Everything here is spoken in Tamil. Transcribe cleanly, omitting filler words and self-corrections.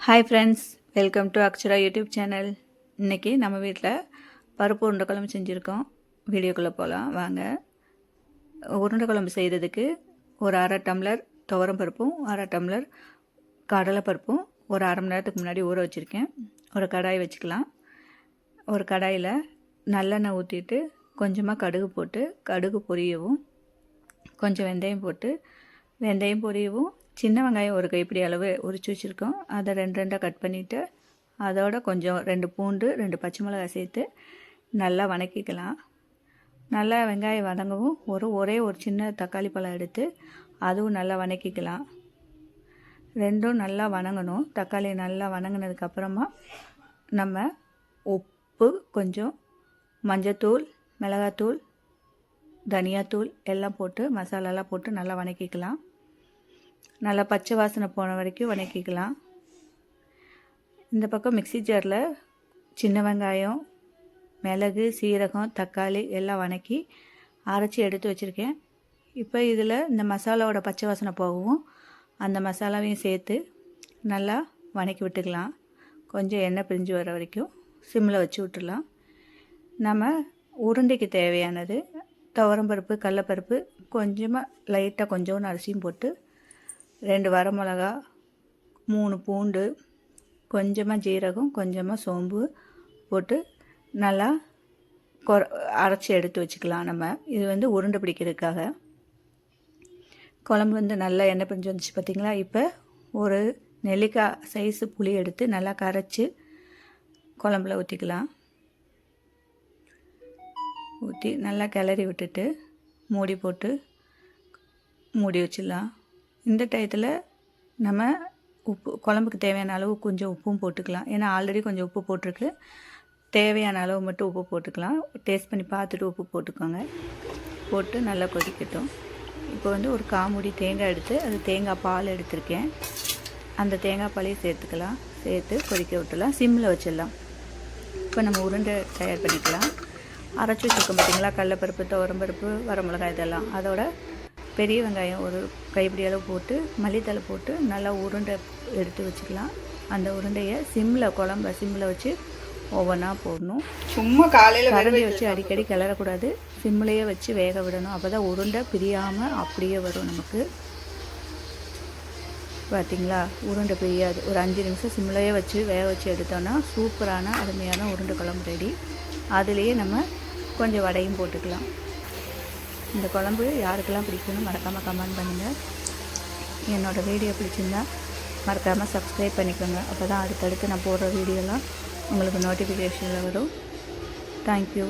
Hi friends, welcome to Akshara YouTube channel. இன்றைக்கி நம்ம வீட்டில் பருப்பு உருண்டை குழம்பு செஞ்சுருக்கோம். வீடியோக்குள்ளே போகலாம் வாங்க. உருண்டை குழம்பு செய்கிறதுக்கு ஒரு அரை டம்ளர் துவரம் பருப்பும் அரை டம்ளர் கடலைப்பருப்பும் ஒரு அரை மணி நேரத்துக்கு முன்னாடி ஊற வச்சுருக்கேன். ஒரு கடாய் வச்சுக்கலாம். ஒரு கடாயில் நல்லெண்ணெய் ஊற்றிட்டு கொஞ்சமாக கடுகு போட்டு கடுகு பொரியவும், கொஞ்சம் வெந்தயம் போட்டு வெந்தயம் பொரியவும், சின்ன வெங்காயம் ஒரு கைப்பிடி அளவு உரிச்சு வச்சுருக்கோம். அதை ரெண்டாக கட் பண்ணிவிட்டு அதோட கொஞ்சம் 2 பூண்டு 2 பச்சை மிளகாய் சேர்த்து நல்லா வதக்கிக்கலாம். நல்லா வெங்காயம் வதங்கவும் ஒரே ஒரு சின்ன தக்காளி பழம் எடுத்து அதுவும் நல்லா வதக்கிக்கலாம். ரெண்டும் நல்லா வதங்கணும். தக்காளி நல்லா வதங்கினதுக்கப்புறமா நம்ம உப்பு, கொஞ்சம் மஞ்சத்தூள், மிளகாத்தூள், தனியாத்தூள் எல்லாம் போட்டு மசாலாலாம் போட்டு நல்லா வதக்கிக்கலாம். நல்லா பச்சை வாசனை போன வரைக்கும் வதக்கிக்கலாம். இந்த பக்கம் மிக்ஸி ஜாரில் சின்ன வெங்காயம், மிளகு, சீரகம், தக்காளி எல்லாம் வதக்கி அரைச்சி எடுத்து வச்சுருக்கேன். இப்போ இதில் இந்த மசாலாவோட பச்சை வாசனை போகவும் அந்த மசாலாவையும் சேர்த்து நல்லா வதக்கி விட்டுக்கலாம். கொஞ்சம் எண்ணெய் பிரிஞ்சு வர வரைக்கும் சிம்மில் வச்சு விட்டுடலாம். நம்ம உருண்டைக்கு தேவையானது துவரம்பருப்பு, கடலைப்பருப்பு, கொஞ்சமாக லைட்டாக கொஞ்சோண்டு அரிசியும் போட்டு 2 வரமிளகா, 3 பூண்டு, கொஞ்சமாக ஜீரகம், கொஞ்சமாக சோம்பு போட்டு நல்லா அரைச்சி எடுத்து வச்சுக்கலாம். நம்ம இது உருண்டை பிடிக்கிறதுக்காக. குழம்பு நல்லா எண்ணெய் பிரிஞ்சு வந்துச்சு பார்த்திங்களா. இப்போ ஒரு நெல்லிக்காய் சைஸு புளி எடுத்து நல்லா கரைச்சி குழம்புல ஊற்றிக்கலாம். ஊற்றி நல்லா கிளறி விட்டுட்டு மூடி போட்டு மூடி வச்சிடலாம். இந்த டயத்தில் நம்ம உப்பு, குழம்புக்கு தேவையான அளவு கொஞ்சம் உப்பும் போட்டுக்கலாம். ஏன்னா ஆல்ரெடி கொஞ்சம் உப்பு போட்டிருக்கு. தேவையான அளவு மட்டும் உப்பு போட்டுக்கலாம். டேஸ்ட் பண்ணி பார்த்துட்டு உப்பு போட்டுக்கோங்க. போட்டு நல்லா கொதிக்கட்டும். இப்போ ஒரு காமுடி தேங்காய் எடுத்து அது தேங்காய் பால் எடுத்திருக்கேன். அந்த தேங்காய் பாலையும் சேர்த்துக்கலாம். சேர்த்து கொதிக்க விட்டுலாம். சிம்மில் வச்சிடலாம். இப்போ நம்ம உருண்டை தயார் பண்ணிக்கலாம். அரைச்சி வச்சுருக்கோம் பார்த்திங்களா, கடலைப்பருப்பு, துவரம்பருப்பு, வரமிளகாய் இதெல்லாம். அதோட பெரிய வெங்காயம் ஒரு கைப்பிடி அளவு போட்டு மல்லித்தலை போட்டு நல்லா உருண்டை எடுத்து வச்சுக்கலாம். அந்த உருண்டையை குழம்ப சிம்மில் வச்சு ஒவ்வொன்றா போடணும். சும்மா காலையில் கரண்டி வச்சு அடிக்கடி கிளறக்கூடாது. சிம்மிலேயே வச்சு வேக விடணும். அப்போ தான் உருண்டை பிரியாமல் அப்படியே வரும் நமக்கு. பார்த்திங்களா, உருண்டை பிரியாது. ஒரு 5 நிமிஷம் சிம்மிலேயே வச்சு வேக வச்சு எடுத்தோன்னா சூப்பரான அருமையான உருண்டை குழம்பு ரெடி. அதுலேயே நம்ம கொஞ்சம் வடையும் போட்டுக்கலாம். இந்த குழம்பு யாருக்கெல்லாம் பிடிக்கும்னு மறக்காமல் கமெண்ட் பண்ணுங்கள். என்னோடய வீடியோ பிடிச்சிருந்தா மறக்காமல் சப்ஸ்கிரைப் பண்ணிக்கோங்க. அப்போ தான் அடுத்தடுத்து நான் போடுற வீடியோலாம் உங்களுக்கு நோட்டிஃபிகேஷனில் வரும். தேங்க்யூ.